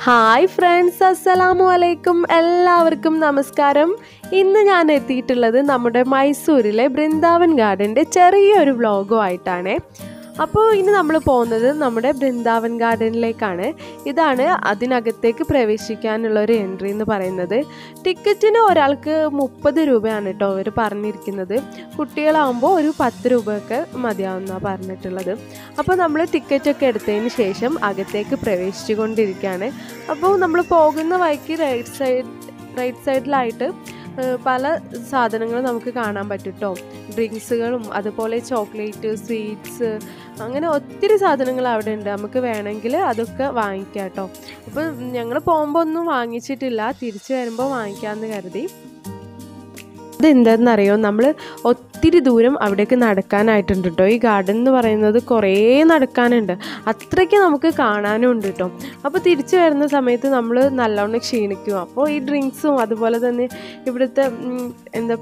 Hi friends, അസ്സലാമു അലൈക്കും. എല്ലാവർക്കും നമസ്കാരം. ഇന്ന് ഞാൻ എത്തിയിട്ടുള്ളത് നമ്മുടെ മൈസൂരിലെ ബൃന്ദാവൻ ഗാർഡൻ്റെ ചെറിയൊരു വ്ളോഗുമായിട്ടാണ്. അപ്പോൾ ഇനി നമ്മൾ പോകുന്നത് നമ്മുടെ ബൃന്ദാവൻ ഗാർഡനിലേക്കാണ്. ഇതാണ് അതിനകത്തേക്ക് പ്രവേശിക്കാനുള്ള ഒരു എൻട്രി എന്ന് പറയുന്നത്. ടിക്കറ്റിന് ഒരാൾക്ക് 30 രൂപയാണ് കേട്ടോ അവർ പറഞ്ഞിരിക്കുന്നത്. കുട്ടികളാകുമ്പോൾ ഒരു 10 രൂപയൊക്കെ മതിയാവുന്നതാണ് പറഞ്ഞിട്ടുള്ളത്. അപ്പോൾ നമ്മൾ ടിക്കറ്റൊക്കെ എടുത്തതിന് ശേഷം അകത്തേക്ക് പ്രവേശിച്ചു കൊണ്ടിരിക്കുകയാണ്. അപ്പോൾ നമ്മൾ പോകുന്ന വഴിക്ക് റൈറ്റ് സൈഡിലായിട്ട് പല സാധനങ്ങളും നമുക്ക് കാണാൻ പറ്റും കേട്ടോ. ഡ്രിങ്ക്സുകളും അതുപോലെ ചോക്ലേറ്റ്, സ്വീറ്റ്സ്, അങ്ങനെ ഒത്തിരി സാധനങ്ങൾ അവിടെ ഉണ്ട്. നമുക്ക് വേണമെങ്കിൽ അതൊക്കെ വാങ്ങിക്കാം കേട്ടോ. അപ്പോൾ ഞങ്ങൾ പോകുമ്പോൾ ഒന്നും വാങ്ങിച്ചിട്ടില്ല, തിരിച്ചു വരുമ്പോൾ വാങ്ങിക്കാമെന്ന് കരുതി. ഇതെന്താണെന്നറിയോ, നമ്മൾ ഒത്തിരി ദൂരം അവിടേക്ക് നടക്കാനായിട്ടുണ്ട് കേട്ടോ. ഈ ഗാർഡൻ എന്ന് പറയുന്നത് കുറേ നടക്കാനുണ്ട്, അത്രയ്ക്ക് നമുക്ക് കാണാനും ഉണ്ട് കേട്ടോ. അപ്പോൾ തിരിച്ചു വരുന്ന സമയത്ത് നമ്മൾ നല്ലോണം ക്ഷീണിക്കും. അപ്പോൾ ഈ ഡ്രിങ്ക്സും അതുപോലെ തന്നെ ഇവിടുത്തെ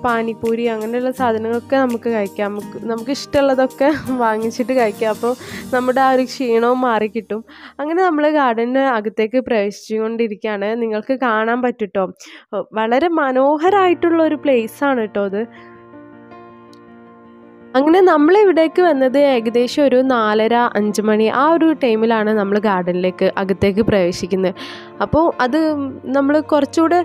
പാനിപ്പൂരി അങ്ങനെയുള്ള സാധനങ്ങളൊക്കെ നമുക്ക് കഴിക്കാം. നമുക്ക് ഇഷ്ടമുള്ളതൊക്കെ വാങ്ങിച്ചിട്ട് കഴിക്കാം. അപ്പോൾ നമ്മുടെ ആ ഒരു ക്ഷീണവും മാറിക്കിട്ടും. അങ്ങനെ നമ്മൾ ഗാർഡന് അകത്തേക്ക് പ്രവേശിച്ചുകൊണ്ടിരിക്കുകയാണ്. നിങ്ങൾക്ക് കാണാൻ പറ്റും കേട്ടോ, വളരെ മനോഹരമായിട്ടുള്ള ഒരു പ്ലേസ് ആണ് കേട്ടോ അത്. അങ്ങനെ നമ്മൾ ഇവിടേക്ക് വന്നത് ഏകദേശം ഒരു 4:30-5 മണി ആ ഒരു ടൈമിലാണ് നമ്മൾ ഗാർഡനിലേക്ക് അകത്തേക്ക് പ്രവേശിക്കുന്നത്. അപ്പോൾ അത് നമ്മൾ കുറച്ചുകൂടെ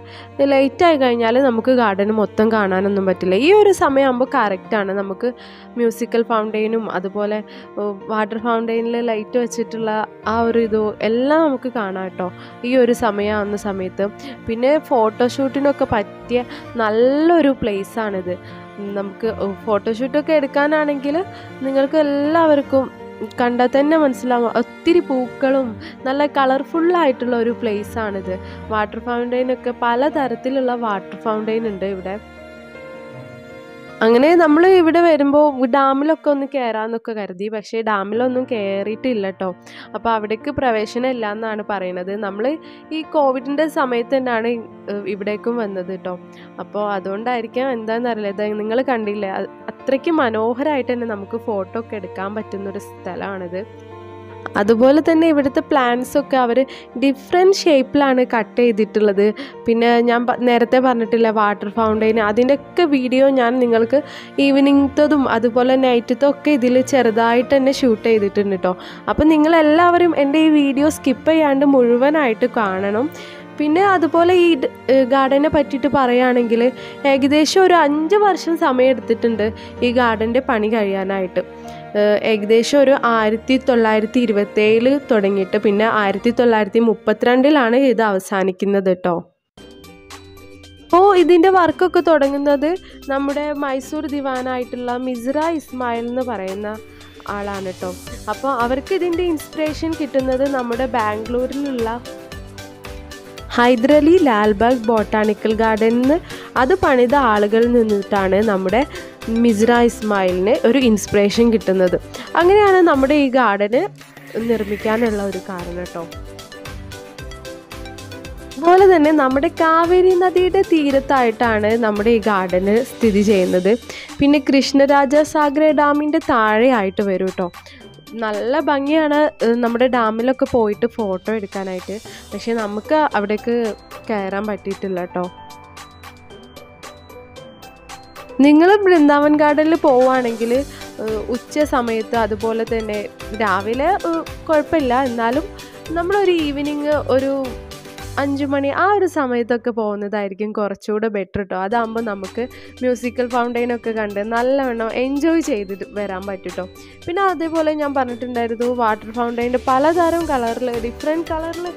ലേറ്റായി കഴിഞ്ഞാൽ നമുക്ക് ഗാർഡൻ മൊത്തം കാണാനൊന്നും പറ്റില്ല. ഈ ഒരു സമയമാകുമ്പോൾ കറക്റ്റാണ്. നമുക്ക് മ്യൂസിക്കൽ ഫൗണ്ടെയിനും അതുപോലെ വാട്ടർ ഫൗണ്ടെയിനിൽ ലൈറ്റ് വെച്ചിട്ടുള്ള ആ ഒരു എല്ലാം നമുക്ക് കാണാം കേട്ടോ ഈ ഒരു സമയമാകുന്ന സമയത്ത്. പിന്നെ ഫോട്ടോഷൂട്ടിനൊക്കെ പറ്റിയ നല്ലൊരു പ്ലേസാണിത്. നമുക്ക് ഫോട്ടോഷൂട്ടൊക്കെ എടുക്കാനാണെങ്കിൽ നിങ്ങൾക്ക് എല്ലാവർക്കും കണ്ടാൽ തന്നെ മനസ്സിലാവും. ഒത്തിരി പൂക്കളും നല്ല കളർഫുള്ളായിട്ടുള്ള ഒരു പ്ലേസാണിത്. വാട്ടർ ഫൗണ്ടെയിനൊക്കെ പലതരത്തിലുള്ള വാട്ടർ ഫൗണ്ടെയിൻ ഉണ്ട് ഇവിടെ. അങ്ങനെ നമ്മൾ ഇവിടെ വരുമ്പോൾ ഡാമിലൊക്കെ ഒന്ന് കയറാമെന്നൊക്കെ കരുതി, പക്ഷേ ഡാമിലൊന്നും കയറിയിട്ടില്ല കേട്ടോ. അപ്പോൾ അവിടേക്ക് പ്രവേശനം ഇല്ല എന്നാണ് പറയുന്നത്. നമ്മൾ ഈ കോവിഡിൻ്റെ സമയത്ത് തന്നെയാണ് ഇവിടേക്കും വന്നത് കേട്ടോ. അപ്പോൾ അതുകൊണ്ടായിരിക്കാം എന്താണെന്നറിയില്ല. നിങ്ങൾ കണ്ടില്ലേ, അത്രയ്ക്ക് മനോഹരമായിട്ട് തന്നെ നമുക്ക് ഫോട്ടോ ഒക്കെ എടുക്കാൻ പറ്റുന്നൊരു സ്ഥലമാണിത്. അതുപോലെ തന്നെ ഇവിടുത്തെ പ്ലാന്റ്സൊക്കെ അവർ ഡിഫറെൻറ്റ് ഷേപ്പിലാണ് കട്ട് ചെയ്തിട്ടുള്ളത്. പിന്നെ ഞാൻ നേരത്തെ പറഞ്ഞിട്ടില്ല വാട്ടർ ഫൗണ്ടെയിൻ, അതിൻ്റെയൊക്കെ വീഡിയോ ഞാൻ നിങ്ങൾക്ക് ഈവനിങ്ങത്തതും അതുപോലെ നൈറ്റത്തും ഒക്കെ ഇതിൽ ചെറുതായിട്ട് തന്നെ ഷൂട്ട് ചെയ്തിട്ടുണ്ട് കേട്ടോ. അപ്പം നിങ്ങളെല്ലാവരും എൻ്റെ ഈ വീഡിയോ സ്കിപ്പ് ചെയ്യാണ്ട് മുഴുവനായിട്ട് കാണണം. പിന്നെ അതുപോലെ ഈ ഗാർഡനെ പറ്റിയിട്ട് പറയുകയാണെങ്കിൽ ഏകദേശം ഒരു 5 വർഷം സമയം എടുത്തിട്ടുണ്ട് ഈ ഗാർഡൻ്റെ പണി കഴിയാനായിട്ട്. ഏകദേശം ഒരു 1927 തുടങ്ങിയിട്ട് പിന്നെ 1932 ഇത് അവസാനിക്കുന്നത് കേട്ടോ. അപ്പോൾ ഇതിൻ്റെ വർക്കൊക്കെ തുടങ്ങുന്നത് നമ്മുടെ മൈസൂർ ദിവാനായിട്ടുള്ള മിസ്ര ഇസ്മായിൽ എന്ന് പറയുന്ന ആളാണ് കേട്ടോ. അപ്പോൾ അവർക്ക് ഇതിൻ്റെ ഇൻസ്പിറേഷൻ കിട്ടുന്നത് നമ്മുടെ ബാംഗ്ലൂരിലുള്ള ഹൈദരലി ലാൽബാഗ് ബോട്ടാണിക്കൽ ഗാർഡനിൽ അത് പണിത ആളുകളിൽ നിന്നിട്ടാണ് നമ്മുടെ മിസ്ര ഇസ്മായിലിന് ഒരു ഇൻസ്പിറേഷൻ കിട്ടുന്നത്. അങ്ങനെയാണ് നമ്മുടെ ഈ ഗാർഡന് നിർമ്മിക്കാനുള്ള ഒരു കാരണം കേട്ടോ. അതുപോലെ തന്നെ നമ്മുടെ കാവേരി നദിയുടെ തീരത്തായിട്ടാണ് നമ്മുടെ ഈ ഗാർഡന് സ്ഥിതി ചെയ്യുന്നത്. പിന്നെ കൃഷ്ണരാജസാഗര ഡാമിൻ്റെ താഴെയായിട്ട് വരും കേട്ടോ. നല്ല ഭംഗിയാണ് നമ്മുടെ ഡാമിലൊക്കെ പോയിട്ട് ഫോട്ടോ എടുക്കാനായിട്ട്. പക്ഷെ നമുക്ക് അവിടേക്ക് കയറാൻ പറ്റിയിട്ടില്ല കേട്ടോ. നിങ്ങൾ ബൃന്ദാവൻ ഗാർഡനിൽ പോവുകയാണെങ്കിൽ ഉച്ച സമയത്ത് അതുപോലെ തന്നെ രാവിലെ കുഴപ്പമില്ല, എന്നാലും നമ്മളൊരു ഈവനിങ് ഒരു 5 മണി ആ ഒരു സമയത്തൊക്കെ പോകുന്നതായിരിക്കും കുറച്ചുകൂടെ ബെറ്റർ കേട്ടോ. അതാകുമ്പോൾ നമുക്ക് മ്യൂസിക്കൽ ഫൗണ്ടെയിനൊക്കെ കണ്ട് നല്ലവണ്ണം എൻജോയ് ചെയ്തിട്ട് വരാൻ പറ്റും കേട്ടോ. പിന്നെ അതേപോലെ ഞാൻ പറഞ്ഞിട്ടുണ്ടായിരുന്നു വാട്ടർ ഫൗണ്ടെയിൻ്റെ പലതരം കളറിൽ ഡിഫറെൻറ്റ് കളറിൽ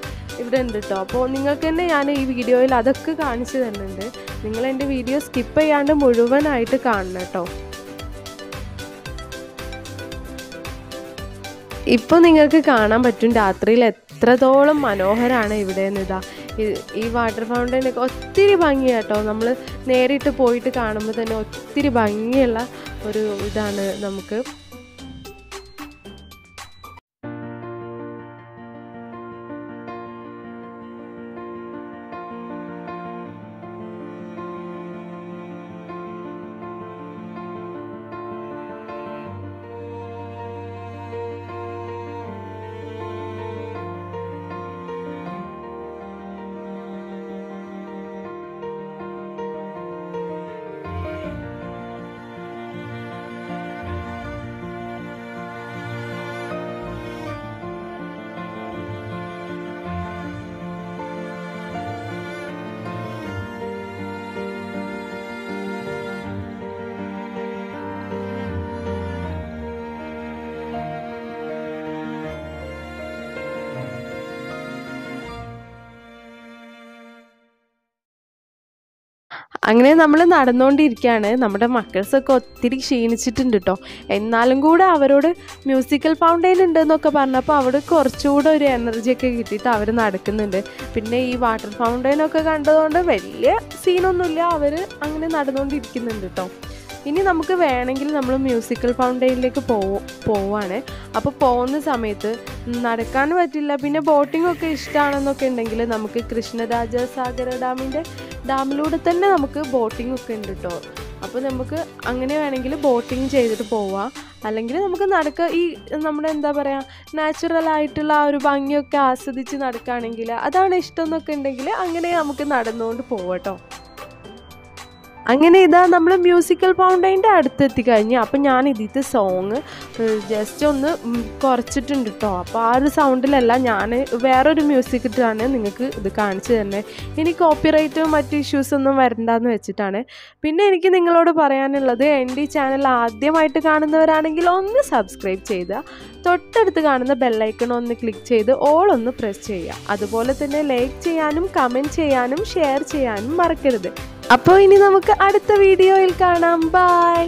ഇവിടെ ഉണ്ട് കേട്ടോ. അപ്പോൾ നിങ്ങൾക്ക് തന്നെ ഞാൻ ഈ വീഡിയോയിൽ അതൊക്കെ കാണിച്ചു തരുന്നുണ്ട്. നിങ്ങൾ എൻ്റെ വീഡിയോ സ്കിപ്പ് ചെയ്യാണ്ട് മുഴുവനായിട്ട് കാണണം കേട്ടോ. ഇപ്പോൾ നിങ്ങൾക്ക് കാണാൻ പറ്റും രാത്രിയിൽ എത്രത്തോളം മനോഹരമാണ് ഇവിടെ നിന്നിതാ. ഈ വാട്ടർ ഫൗണ്ടെയിനൊക്കെ ഒത്തിരി ഭംഗിയാണ് കേട്ടോ. നമ്മൾ നേരിട്ട് പോയിട്ട് കാണുമ്പോൾ തന്നെ ഒത്തിരി ഭംഗിയുള്ള ഒരു ഇതാണ് നമുക്ക്. അങ്ങനെ നമ്മൾ നടന്നുകൊണ്ടിരിക്കുകയാണ്. നമ്മുടെ മക്കൾസൊക്കെ ഒത്തിരി ക്ഷീണിച്ചിട്ടുണ്ട് കേട്ടോ. എന്നാലും കൂടെ അവരോട് മ്യൂസിക്കൽ ഫൗണ്ടെയിൻ ഉണ്ടെന്നൊക്കെ പറഞ്ഞപ്പോൾ അവിടെ കുറച്ചുകൂടെ ഒരു എനർജിയൊക്കെ കിട്ടിയിട്ട് അവർ നടക്കുന്നുണ്ട്. പിന്നെ ഈ വാട്ടർ ഫൗണ്ടെയിനൊക്കെ കണ്ടതുകൊണ്ട് വലിയ സീനൊന്നുമില്ല, അവർ അങ്ങനെ നടന്നുകൊണ്ടിരിക്കുന്നുണ്ട് കേട്ടോ. ഇനി നമുക്ക് വേണമെങ്കിൽ നമ്മൾ മ്യൂസിക്കൽ ഫൗണ്ടെയിനിലേക്ക് പോവാണ്. അപ്പോൾ പോകുന്ന സമയത്ത് നടക്കാൻ പറ്റില്ല, പിന്നെ ബോട്ടിംഗ് ഒക്കെ ഇഷ്ടമാണെന്നൊക്കെ ഉണ്ടെങ്കിൽ നമുക്ക് കൃഷ്ണരാജസാഗര ഡാമിലൂടെ തന്നെ നമുക്ക് ബോട്ടിംഗ് ഒക്കെ ഉണ്ട് കേട്ടോ. അപ്പോൾ നമുക്ക് അങ്ങനെ വേണമെങ്കിൽ ബോട്ടിംഗ് ചെയ്തിട്ട് പോവാം. അല്ലെങ്കിൽ നമുക്ക് ഈ നമ്മുടെ എന്താ പറയുക, നാച്ചുറലായിട്ടുള്ള ആ ഒരു ഭംഗിയൊക്കെ ആസ്വദിച്ച് നടക്കുകയാണെങ്കിൽ, അതാണ് ഇഷ്ടം എന്നൊക്കെ ഉണ്ടെങ്കിൽ അങ്ങനെ നമുക്ക് നടന്നുകൊണ്ട് പോവാട്ടോ. അങ്ങനെ ഇതാ നമ്മൾ മ്യൂസിക്കൽ ഫൗണ്ടെയിൻ്റെ അടുത്തെത്തി കഴിഞ്ഞു. അപ്പം ഞാൻ ഇതിലത്തെ സോങ് ജസ്റ്റ് ഒന്ന് കുറച്ചിട്ടുണ്ട് കേട്ടോ. അപ്പോൾ ആ ഒരു സൗണ്ടിലല്ല, ഞാൻ വേറൊരു മ്യൂസിക് ഇട്ടാണ് നിങ്ങൾക്ക് ഇത് കാണിച്ചു തന്നെ. ഇനി കോപ്പിറൈറ്റോ മറ്റ് ഇഷ്യൂസൊന്നും വരണ്ടെന്ന് വെച്ചിട്ടാണ്. പിന്നെ എനിക്ക് നിങ്ങളോട് പറയാനുള്ളത്, എൻ്റെ ഈ ചാനൽ ആദ്യമായിട്ട് കാണുന്നവരാണെങ്കിൽ ഒന്ന് സബ്സ്ക്രൈബ് ചെയ്യുക. തൊട്ടടുത്ത് കാണുന്ന ബെല്ലൈക്കൺ ഒന്ന് ക്ലിക്ക് ചെയ്ത് ഓൾ ഒന്ന് പ്രസ് ചെയ്യുക. അതുപോലെ തന്നെ ലൈക്ക് ചെയ്യാനും കമൻറ്റ് ചെയ്യാനും ഷെയർ ചെയ്യാനും മറക്കരുത്. അപ്പോൾ ഇനി നമുക്ക് അടുത്ത വീഡിയോയിൽ കാണാം. ബൈ.